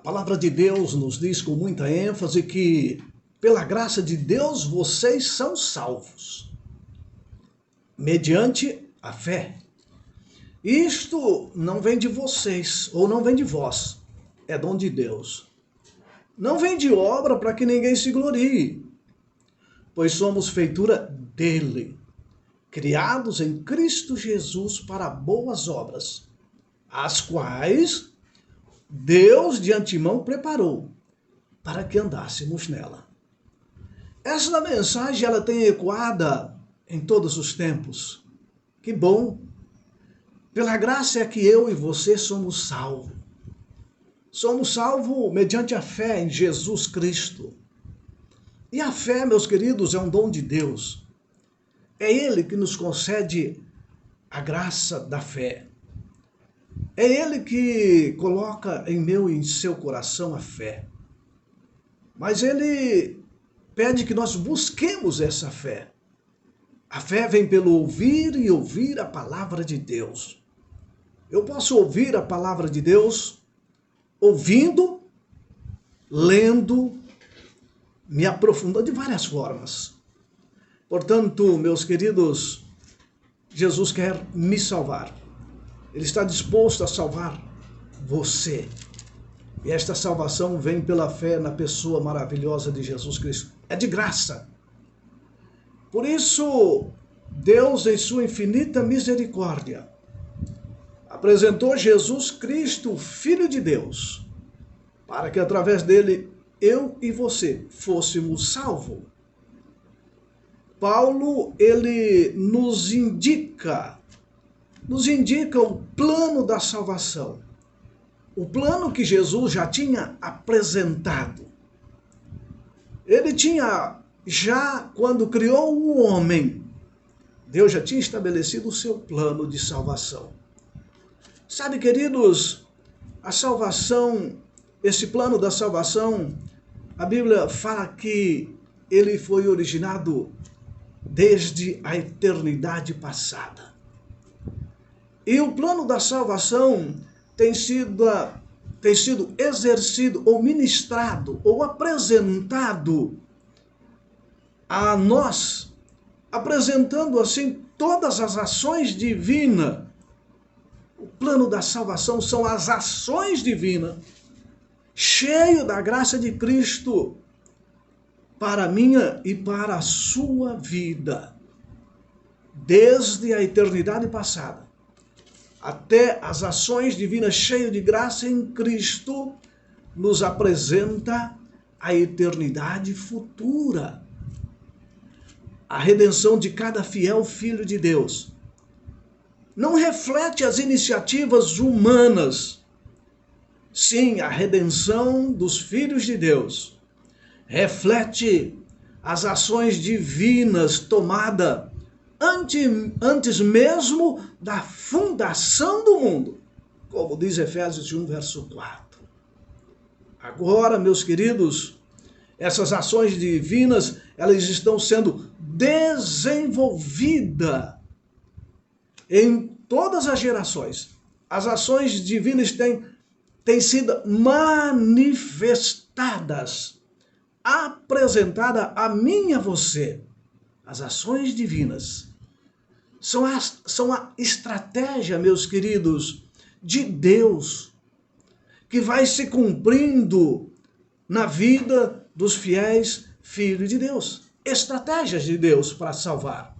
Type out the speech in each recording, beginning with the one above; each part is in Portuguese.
A palavra de Deus nos diz com muita ênfase que, pela graça de Deus, vocês são salvos, mediante a fé. Isto não vem de vocês, ou não vem de vós, é dom de Deus. Não vem de obra para que ninguém se glorie, pois somos feitura dele, criados em Cristo Jesus para boas obras, as quais Deus de antemão preparou para que andássemos nela. Esta mensagem ela tem ecoada em todos os tempos. Que bom! Pela graça é que eu e você somos salvos. Somos salvos mediante a fé em Jesus Cristo. E a fé, meus queridos, é um dom de Deus. É Ele que nos concede a graça da fé. É Ele que coloca em meu e em seu coração a fé. Mas Ele pede que nós busquemos essa fé. A fé vem pelo ouvir e ouvir a palavra de Deus. Eu posso ouvir a palavra de Deus ouvindo, lendo, me aprofundando de várias formas. Portanto, meus queridos, Jesus quer me salvar. Ele está disposto a salvar você. E esta salvação vem pela fé na pessoa maravilhosa de Jesus Cristo. É de graça. Por isso, Deus, em sua infinita misericórdia, apresentou Jesus Cristo, Filho de Deus, para que através dele eu e você fôssemos salvos. Paulo, ele nos indica o plano da salvação. O plano que Jesus já tinha apresentado. Ele tinha, já quando criou o homem, Deus já tinha estabelecido o seu plano de salvação. Sabe, queridos, a salvação, esse plano da salvação, a Bíblia fala que ele foi originado desde a eternidade passada. E o plano da salvação tem sido exercido ou ministrado ou apresentado a nós, apresentando assim todas as ações divinas. O plano da salvação são as ações divinas, cheio da graça de Cristo, para a minha e para a sua vida, desde a eternidade passada, até as ações divinas cheias de graça em Cristo, nos apresenta a eternidade futura. A redenção de cada fiel filho de Deus não reflete as iniciativas humanas. Sim, a redenção dos filhos de Deus reflete as ações divinas tomadas antes mesmo da fundação do mundo, como diz Efésios 1, verso 4. Agora, meus queridos, essas ações divinas, elas estão sendo desenvolvidas em todas as gerações. As ações divinas têm sido manifestadas, apresentadas a mim e a você. As ações divinas são a estratégia, meus queridos, de Deus, que vai se cumprindo na vida dos fiéis filhos de Deus. Estratégias de Deus para salvar.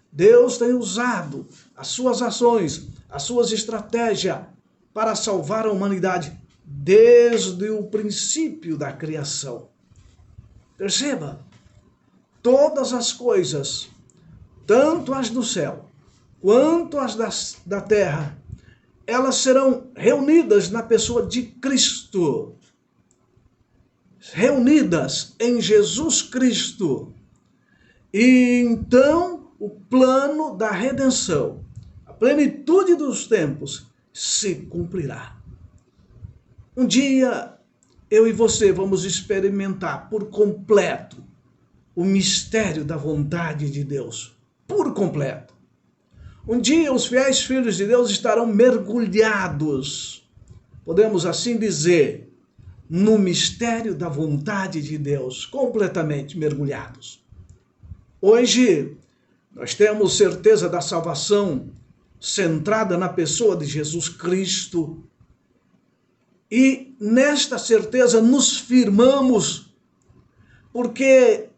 Deus tem usado as suas ações, as suas estratégias para salvar a humanidade desde o princípio da criação. Perceba, todas as coisas, tanto as do céu quanto as da terra, elas serão reunidas na pessoa de Cristo, reunidas em Jesus Cristo. E então o plano da redenção, a plenitude dos tempos, se cumprirá. Um dia eu e você vamos experimentar por completo o mistério da vontade de Deus, por completo. Um dia os fiéis filhos de Deus estarão mergulhados, podemos assim dizer, no mistério da vontade de Deus, completamente mergulhados. Hoje, nós temos certeza da salvação centrada na pessoa de Jesus Cristo, e nesta certeza nos firmamos, porque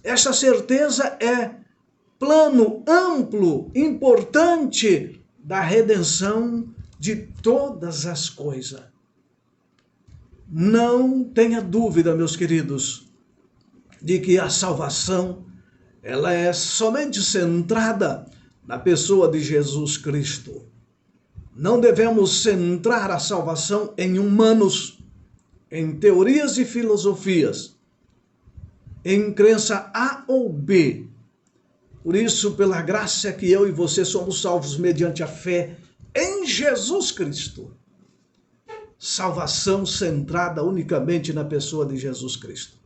esta certeza é plano amplo, importante da redenção de todas as coisas. Não tenha dúvida, meus queridos, de que a salvação ela é somente centrada na pessoa de Jesus Cristo. Não devemos centrar a salvação em humanos, em teorias e filosofias, em crença A ou B. Por isso, pela graça que eu e você somos salvos mediante a fé em Jesus Cristo. Salvação centrada unicamente na pessoa de Jesus Cristo.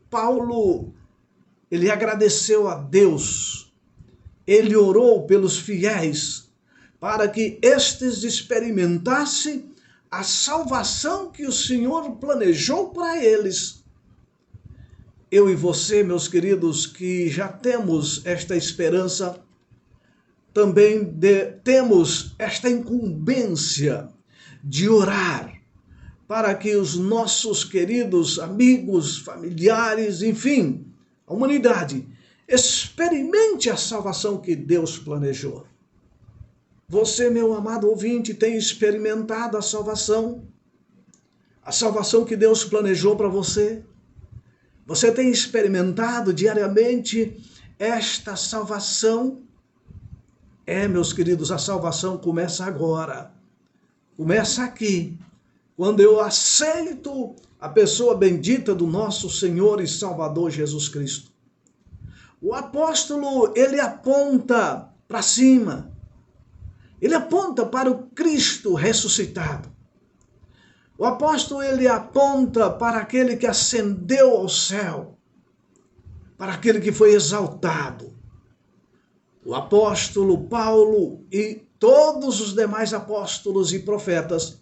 Paulo, ele agradeceu a Deus, ele orou pelos fiéis para que estes experimentassem a salvação que o Senhor planejou para eles. Eu e você, meus queridos, que já temos esta esperança, também temos esta incumbência de orar para que os nossos queridos amigos, familiares, enfim, a humanidade, experimente a salvação que Deus planejou. Você, meu amado ouvinte, tem experimentado a salvação que Deus planejou para você? Você tem experimentado diariamente esta salvação? Meus queridos, a salvação começa agora. Começa aqui, quando eu aceito a pessoa bendita do nosso Senhor e Salvador Jesus Cristo. O apóstolo, ele aponta para cima. Ele aponta para o Cristo ressuscitado. O apóstolo, ele aponta para aquele que ascendeu ao céu, para aquele que foi exaltado. O apóstolo Paulo e todos os demais apóstolos e profetas,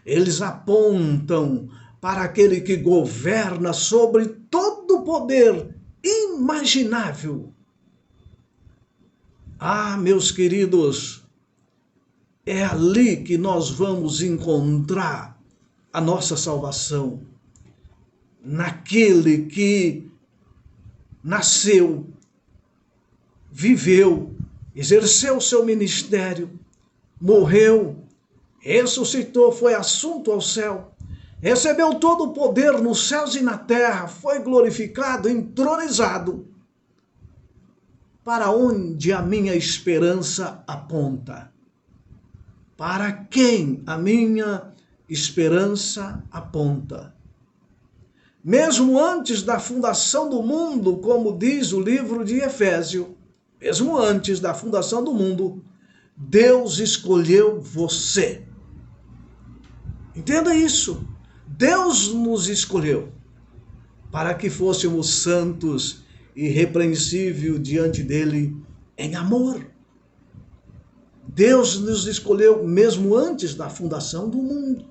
eles apontam para aquele que governa sobre todo o poder imaginável. Meus queridos, é ali que nós vamos encontrar a nossa salvação, naquele que nasceu, viveu, exerceu o seu ministério, morreu, ressuscitou, foi assunto ao céu, recebeu todo o poder nos céus e na terra, foi glorificado, entronizado. Para onde a minha esperança aponta? Para quem a minha esperança aponta? Mesmo antes da fundação do mundo, como diz o livro de Efésios, mesmo antes da fundação do mundo, Deus escolheu você. Entenda isso. Deus nos escolheu para que fôssemos santos e irrepreensíveis diante dele em amor. Deus nos escolheu mesmo antes da fundação do mundo.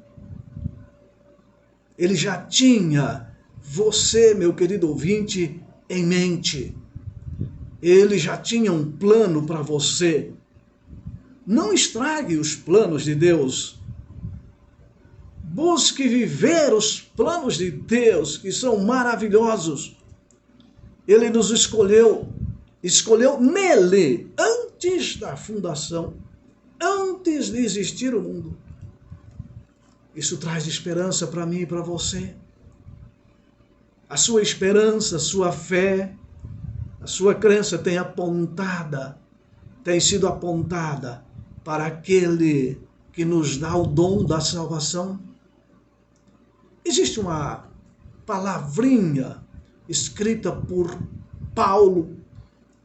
Ele já tinha você, meu querido ouvinte, em mente. Ele já tinha um plano para você. Não estrague os planos de Deus. Busque viver os planos de Deus, que são maravilhosos. Ele nos escolheu nele, antes da fundação, antes de existir o mundo. Isso traz esperança para mim e para você. A sua esperança, a sua fé, a sua crença tem sido apontada para aquele que nos dá o dom da salvação. Existe uma palavrinha escrita por Paulo,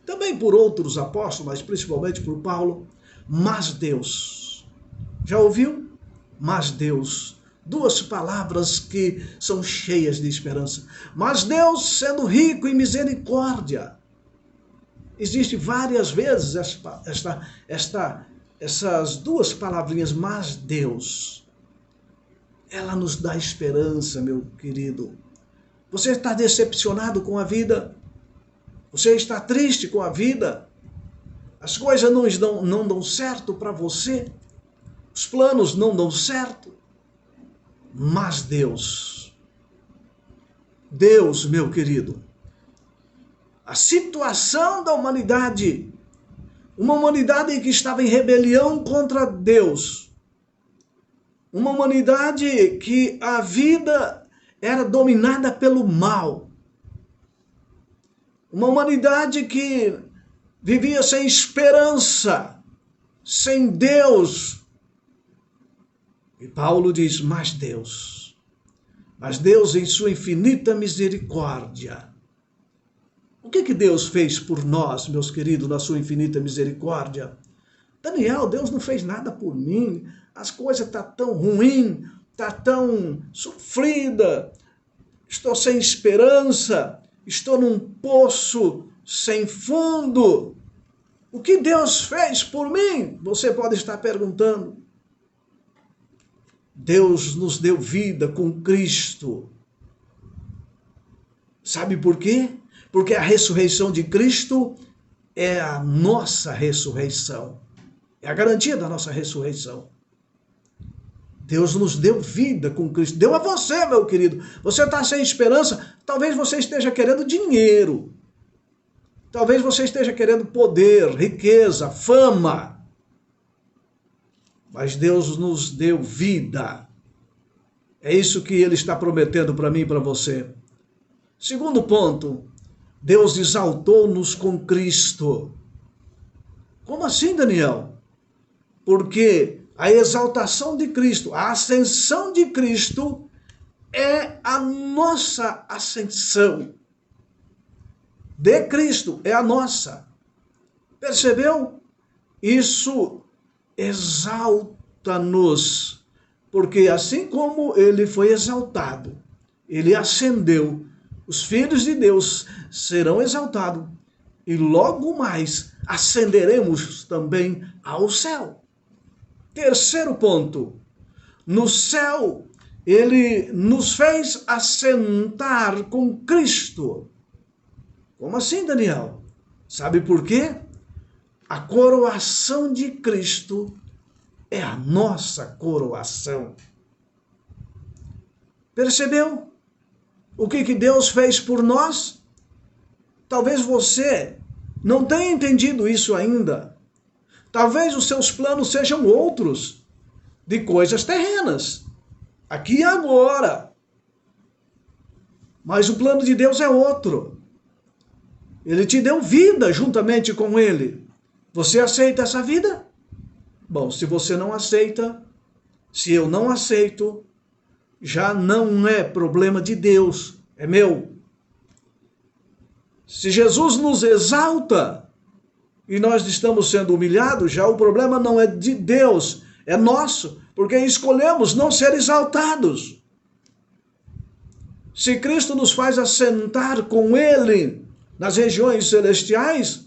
também por outros apóstolos, mas principalmente por Paulo, mas Deus. Já ouviu? Mas Deus. Duas palavras que são cheias de esperança. Mas Deus, sendo rico em misericórdia. Existe várias vezes essas duas palavrinhas, mas Deus. ela nos dá esperança, meu querido. Você está decepcionado com a vida? Você está triste com a vida? As coisas não dão certo para você? Os planos não dão certo? Mas Deus, meu querido, a situação da humanidade, uma humanidade que estava em rebelião contra Deus, uma humanidade que a vida era dominada pelo mal, uma humanidade que vivia sem esperança, sem Deus. E Paulo diz, mas Deus em sua infinita misericórdia. O que Deus fez por nós, meus queridos, na sua infinita misericórdia? Daniel, Deus não fez nada por mim, as coisas estão tão ruins, está tão sofrida, estou sem esperança, estou num poço sem fundo. O que Deus fez por mim? Você pode estar perguntando. Deus nos deu vida com Cristo. Sabe por quê? Porque a ressurreição de Cristo é a nossa ressurreição. É a garantia da nossa ressurreição. Deus nos deu vida com Cristo. Deu a você, meu querido. Você está sem esperança? Talvez você esteja querendo dinheiro. Talvez você esteja querendo poder, riqueza, fama. Mas Deus nos deu vida. É isso que Ele está prometendo para mim e para você. Segundo ponto, Deus exaltou-nos com Cristo. Como assim, Daniel? Porque a exaltação de Cristo, a ascensão de Cristo é a nossa ascensão. De Cristo é a nossa. Percebeu? Isso exalta-nos, porque assim como ele foi exaltado, ele ascendeu, os filhos de Deus serão exaltados e logo mais ascenderemos também ao céu. Terceiro ponto, no céu ele nos fez assentar com Cristo. Como assim, Daniel? Sabe por quê? A coroação de Cristo é a nossa coroação. Percebeu o que Deus fez por nós? Talvez você não tenha entendido isso ainda. Talvez os seus planos sejam outros, de coisas terrenas, aqui e agora. Mas o plano de Deus é outro. Ele te deu vida juntamente com Ele. Você aceita essa vida? Bom, se você não aceita, se eu não aceito, já não é problema de Deus, é meu. Se Jesus nos exalta e nós estamos sendo humilhados, já o problema não é de Deus, é nosso, porque escolhemos não ser exaltados. Se Cristo nos faz assentar com Ele nas regiões celestiais,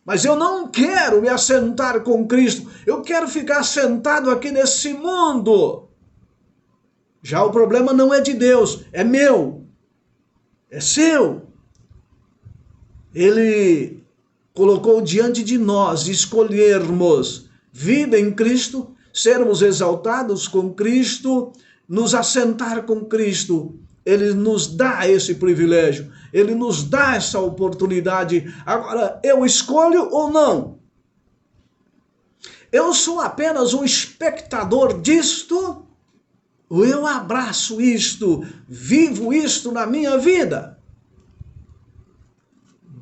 mas eu não quero me assentar com Cristo, eu quero ficar sentado aqui nesse mundo. Já o problema não é de Deus, é meu, é seu. Ele colocou diante de nós escolhermos vida em Cristo, sermos exaltados com Cristo, nos assentar com Cristo. Ele nos dá esse privilégio, Ele nos dá essa oportunidade. Agora, eu escolho ou não? Eu sou apenas um espectador disto? Ou eu abraço isto, vivo isto na minha vida?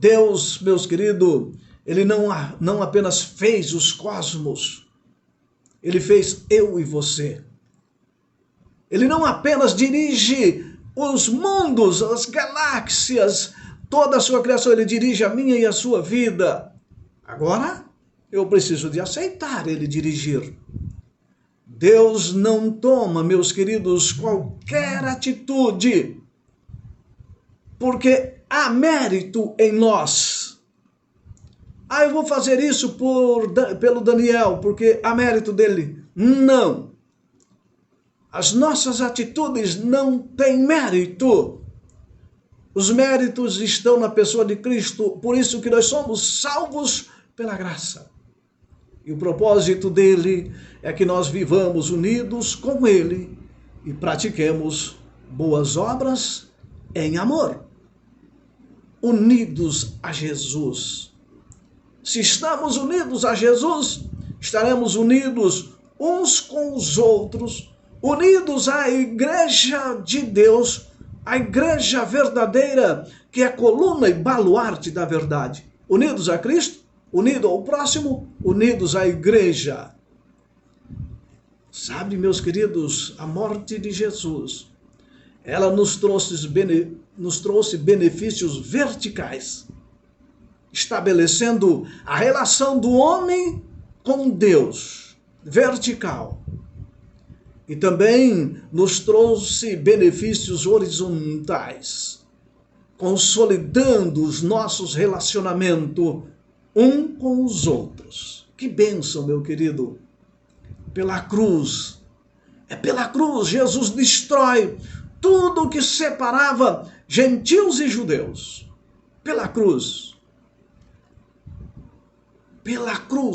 Deus, meus queridos, Ele não apenas fez os cosmos, Ele fez eu e você. Ele não apenas dirige os mundos, as galáxias, toda a sua criação, Ele dirige a minha e a sua vida. Agora, eu preciso de aceitar Ele dirigir. Deus não toma, meus queridos, qualquer atitude, porque há mérito em nós. Eu vou fazer isso pelo Daniel, porque há mérito dele. Não. As nossas atitudes não têm mérito. Os méritos estão na pessoa de Cristo, por isso que nós somos salvos pela graça. E o propósito dele é que nós vivamos unidos com ele e pratiquemos boas obras em amor, unidos a Jesus. Se estamos unidos a Jesus, estaremos unidos uns com os outros, unidos à igreja de Deus, a igreja verdadeira, que é a coluna e baluarte da verdade. Unidos a Cristo, unidos ao próximo, unidos à igreja. Sabe, meus queridos, a morte de Jesus, ela nos trouxe benefícios verticais, estabelecendo a relação do homem com Deus, vertical. E também nos trouxe benefícios horizontais, consolidando os nossos relacionamentos um com os outros. Que bênção, meu querido! Pela cruz, pela cruz, Jesus destrói tudo o que separava gentios e judeus. Pela cruz,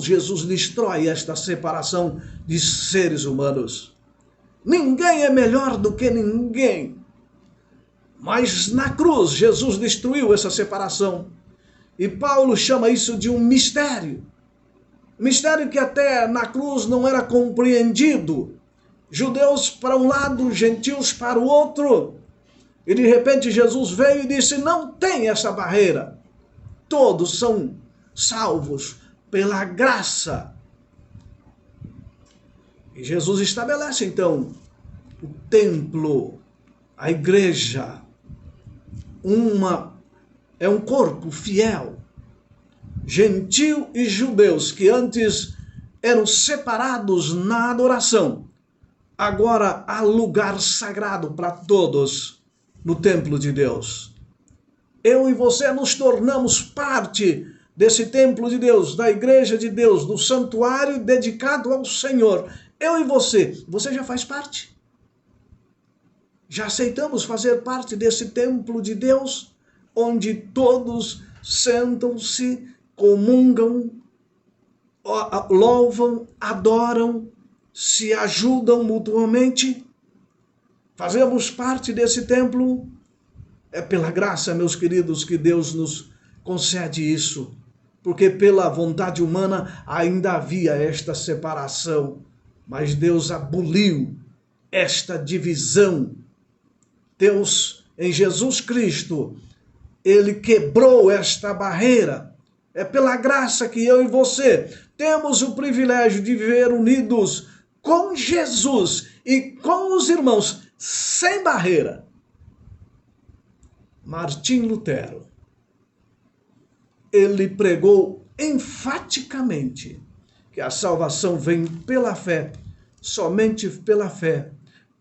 Jesus destrói esta separação de seres humanos. Ninguém é melhor do que ninguém. Mas na cruz, Jesus destruiu essa separação. E Paulo chama isso de um mistério. Mistério que até na cruz não era compreendido. Judeus para um lado, gentios para o outro. E de repente Jesus veio e disse, não tem essa barreira. Todos são salvos pela graça. E Jesus estabelece então o templo, a igreja, é um corpo fiel, gentil e judeus que antes eram separados na adoração. Agora há lugar sagrado para todos no templo de Deus. Eu e você nos tornamos parte desse templo de Deus, da igreja de Deus, do santuário dedicado ao Senhor. Eu e você já faz parte? Já aceitamos fazer parte desse templo de Deus, onde todos sentam-se, comungam, louvam, adoram, se ajudam mutuamente? Fazemos parte desse templo? É pela graça, meus queridos, que Deus nos concede isso, porque pela vontade humana ainda havia esta separação, mas Deus aboliu esta divisão. Deus, em Jesus Cristo, ele quebrou esta barreira. É pela graça que eu e você temos o privilégio de viver unidos com Jesus e com os irmãos, sem barreira. Martim Lutero, ele pregou enfaticamente que a salvação vem pela fé, somente pela fé,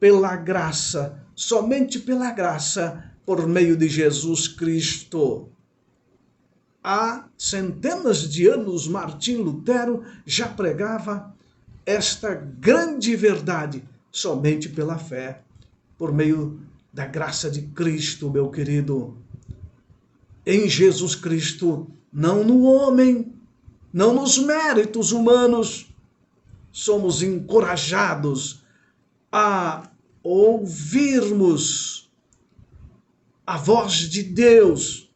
pela graça, somente pela graça, por meio de Jesus Cristo. Há centenas de anos, Martim Lutero já pregava esta grande verdade, somente pela fé, por meio da graça de Cristo, meu querido. Em Jesus Cristo, não no homem, não nos méritos humanos, somos encorajados a ouvirmos a voz de Deus.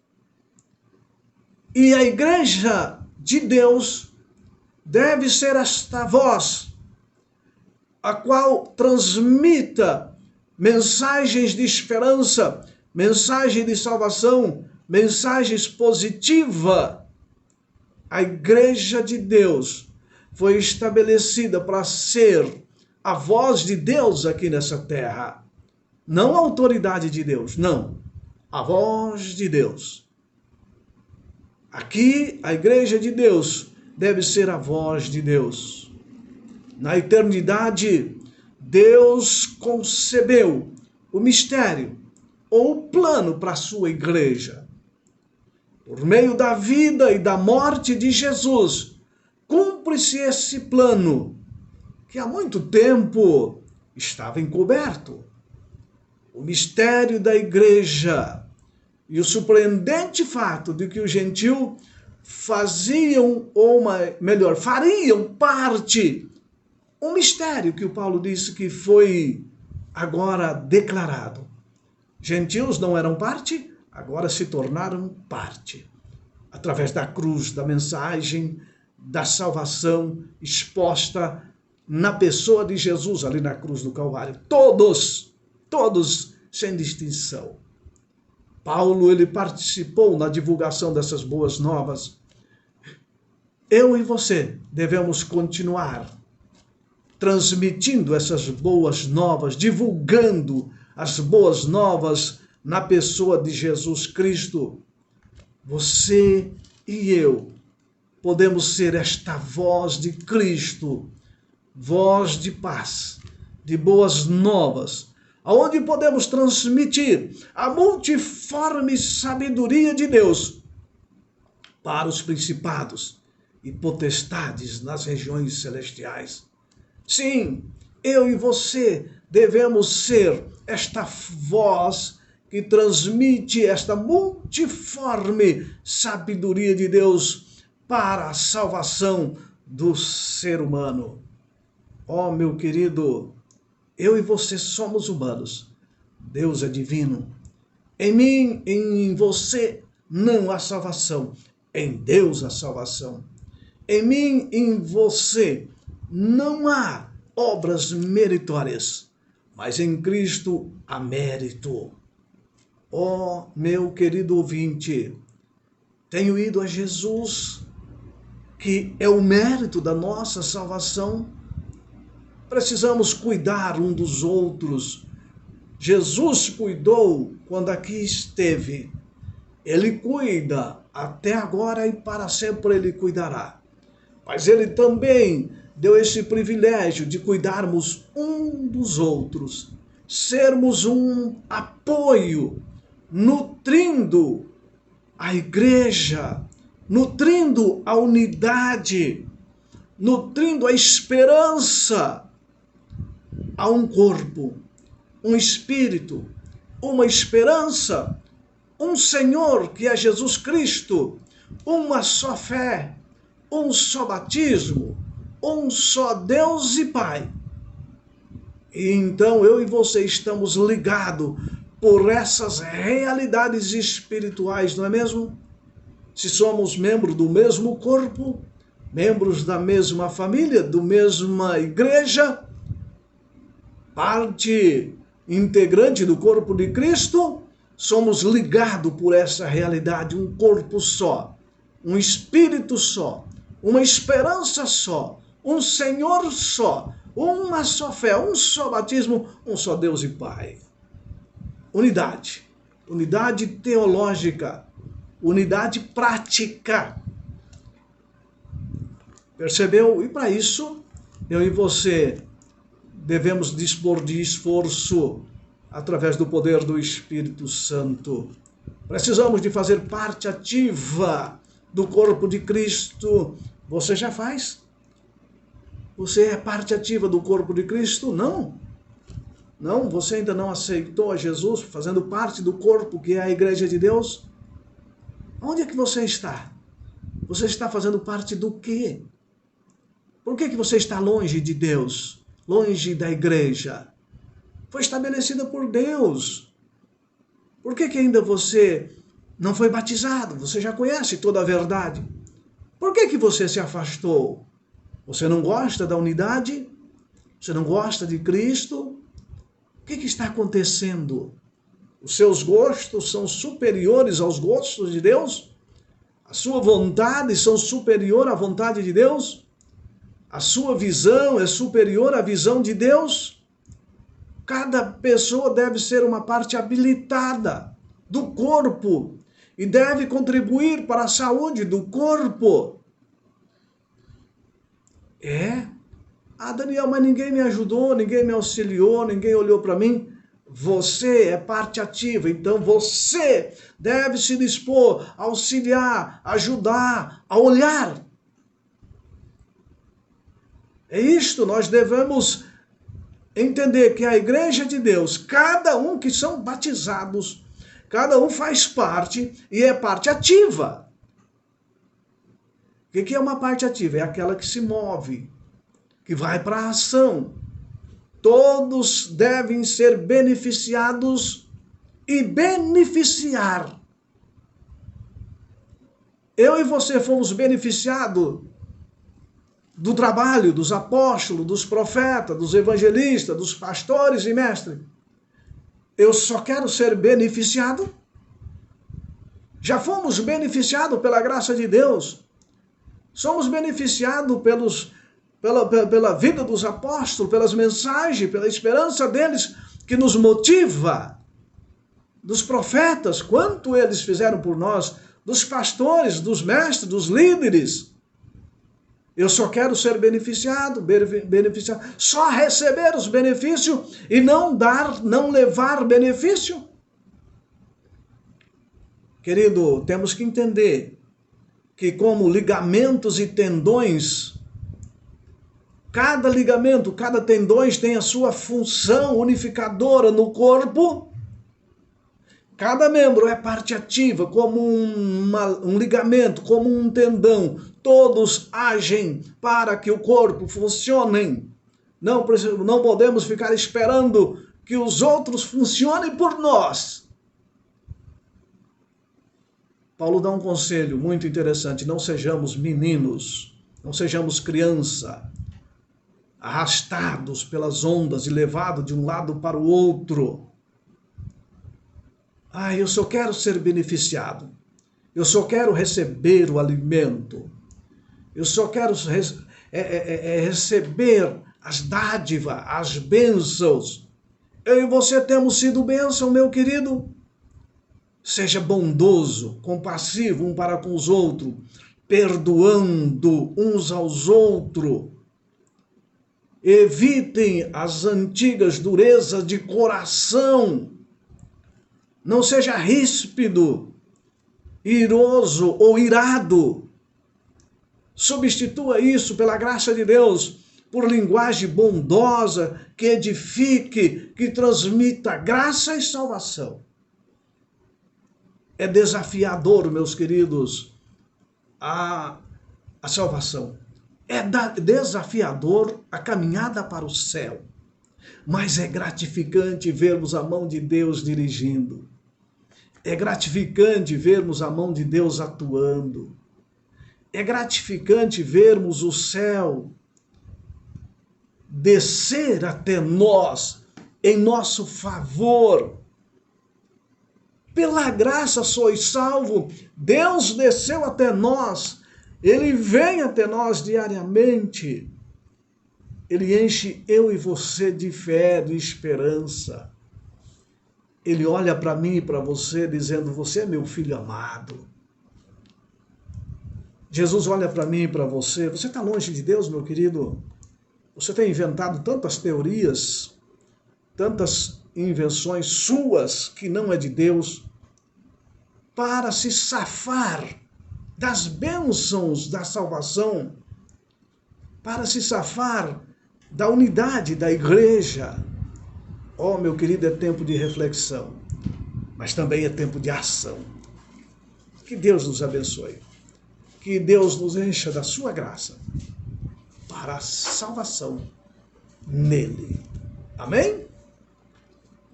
E a igreja de Deus deve ser esta voz, a qual transmita mensagens de esperança, mensagem de salvação, mensagens positivas. A igreja de Deus foi estabelecida para ser a voz de Deus aqui nessa terra. Não a autoridade de Deus, não. A voz de Deus. Aqui, a igreja de Deus deve ser a voz de Deus. Na eternidade, Deus concebeu o mistério ou o plano para a sua igreja. Por meio da vida e da morte de Jesus, cumpre-se esse plano que há muito tempo estava encoberto. O mistério da igreja e o surpreendente fato de que os gentios fariam parte, um mistério que o Paulo disse que foi agora declarado. Gentios não eram parte, agora se tornaram parte. Através da cruz, da mensagem, da salvação exposta na pessoa de Jesus ali na cruz do Calvário. Todos, sem distinção. Paulo, ele participou na divulgação dessas boas novas. Eu e você devemos continuar transmitindo essas boas novas, divulgando as boas novas na pessoa de Jesus Cristo. Você e eu podemos ser esta voz de Cristo, voz de paz, de boas novas, aonde podemos transmitir a multiforme sabedoria de Deus para os principados e potestades nas regiões celestiais. Sim, eu e você devemos ser esta voz que transmite esta multiforme sabedoria de Deus para a salvação do ser humano. Ó, meu querido, eu e você somos humanos. Deus é divino. Em mim, em você, não há salvação. Em Deus há salvação. Em mim, em você, não há obras meritórias, mas em Cristo há mérito. Ó, meu querido ouvinte, tenho ido a Jesus, que é o mérito da nossa salvação. Precisamos cuidar um dos outros. Jesus cuidou quando aqui esteve. Ele cuida até agora e para sempre ele cuidará. Mas ele também deu esse privilégio de cuidarmos um dos outros, sermos um apoio, nutrindo a igreja, nutrindo a unidade, nutrindo a esperança a um corpo, um espírito, uma esperança, um Senhor que é Jesus Cristo, uma só fé, um só batismo, um só Deus e Pai. E então eu e você estamos ligados por essas realidades espirituais, não é mesmo? Se somos membros do mesmo corpo, membros da mesma família, da mesma igreja, parte integrante do corpo de Cristo, somos ligados por essa realidade, um corpo só, um espírito só, uma esperança só, um Senhor só, uma só fé, um só batismo, um só Deus e Pai. Unidade, unidade teológica, unidade prática. Percebeu? E para isso, eu e você devemos dispor de esforço através do poder do Espírito Santo. Precisamos de fazer parte ativa do corpo de Cristo. Você já faz? Você é parte ativa do corpo de Cristo? Não. Não, você ainda não aceitou a Jesus fazendo parte do corpo que é a igreja de Deus? Onde é que você está? Você está fazendo parte do quê? Por que você está longe de Deus? Longe da igreja? Foi estabelecida por Deus. Por que ainda você não foi batizado? Você já conhece toda a verdade. Por que você se afastou? Você não gosta da unidade? Você não gosta de Cristo? O que está acontecendo? Os seus gostos são superiores aos gostos de Deus? A sua vontade são superior à vontade de Deus? A sua visão é superior à visão de Deus? Cada pessoa deve ser uma parte habilitada do corpo e deve contribuir para a saúde do corpo. Daniel, mas ninguém me ajudou, ninguém me auxiliou, ninguém olhou para mim. Você é parte ativa, então você deve se dispor a auxiliar, ajudar, a olhar. É isto, nós devemos entender que a igreja de Deus, cada um que são batizados, cada um faz parte e é parte ativa. O que é uma parte ativa? É aquela que se move, que vai para a ação. Todos devem ser beneficiados e beneficiar. Eu e você fomos beneficiados do trabalho dos apóstolos, dos profetas, dos evangelistas, dos pastores e mestres. Eu só quero ser beneficiado. Já fomos beneficiados pela graça de Deus. Somos beneficiados pela vida dos apóstolos, pelas mensagens, pela esperança deles que nos motiva. Dos profetas, quanto eles fizeram por nós, dos pastores, dos mestres, dos líderes. Eu só quero ser beneficiado, só receber os benefícios e não levar benefício. Querido, temos que entender que como ligamentos e tendões, cada ligamento, cada tendões tem a sua função unificadora no corpo. Cada membro é parte ativa, como um ligamento, como um tendão. Todos agem para que o corpo funcione. Não podemos ficar esperando que os outros funcionem por nós. Paulo dá um conselho muito interessante. Não sejamos meninos, não sejamos criança, arrastados pelas ondas e levados de um lado para o outro. Eu só quero ser beneficiado. Eu só quero receber o alimento. Eu só quero receber as dádivas, as bênçãos. Eu e você temos sido bênção, meu querido. Seja bondoso, compassivo um para com os outros, perdoando uns aos outros. Evitem as antigas durezas de coração. Não seja ríspido, iroso ou irado. Substitua isso, pela graça de Deus, por linguagem bondosa, que edifique, que transmita graça e salvação. É desafiador, meus queridos, a salvação. É desafiador a caminhada para o céu. Mas é gratificante vermos a mão de Deus dirigindo. É gratificante vermos a mão de Deus atuando. É gratificante vermos o céu descer até nós, em nosso favor. Pela graça sois salvo. Deus desceu até nós. Ele vem até nós diariamente. Ele enche eu e você de fé, de esperança. Ele olha para mim e para você dizendo, você é meu filho amado. Jesus olha para mim e para você. Você está longe de Deus, meu querido? Você tem inventado tantas teorias, tantas invenções suas que não é de Deus, para se safar das bênçãos da salvação, para se safar da unidade da igreja. Oh, meu querido, é tempo de reflexão, mas também é tempo de ação. Que Deus nos abençoe. Que Deus nos encha da sua graça para a salvação nele. Amém?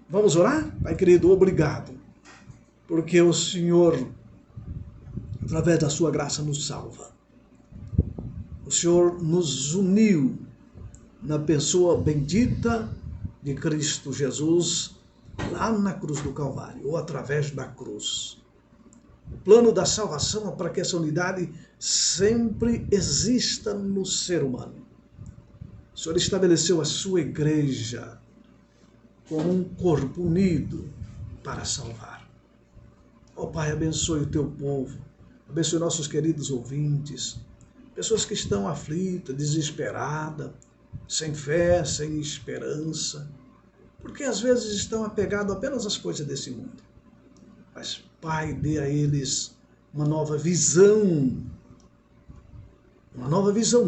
Vamos orar? Pai querido, obrigado, porque o Senhor, através da sua graça, nos salva. O Senhor nos uniu na pessoa bendita de Cristo Jesus, lá na cruz do Calvário, ou através da cruz. O plano da salvação é para que essa unidade sempre exista no ser humano. O Senhor estabeleceu a sua igreja como um corpo unido para salvar. Ó Pai, abençoe o teu povo, abençoe nossos queridos ouvintes, pessoas que estão aflitas, desesperadas, sem fé, sem esperança, porque às vezes estão apegados apenas às coisas desse mundo. Mas, Pai, dê a eles uma nova visão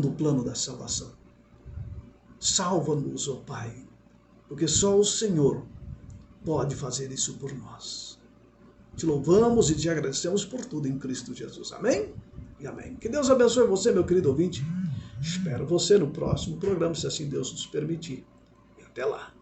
do plano da salvação. Salva-nos, ó Pai, porque só o Senhor pode fazer isso por nós. Te louvamos e te agradecemos por tudo em Cristo Jesus. Amém? E amém. Que Deus abençoe você, meu querido ouvinte. Espero você no próximo programa, se assim Deus nos permitir. E até lá.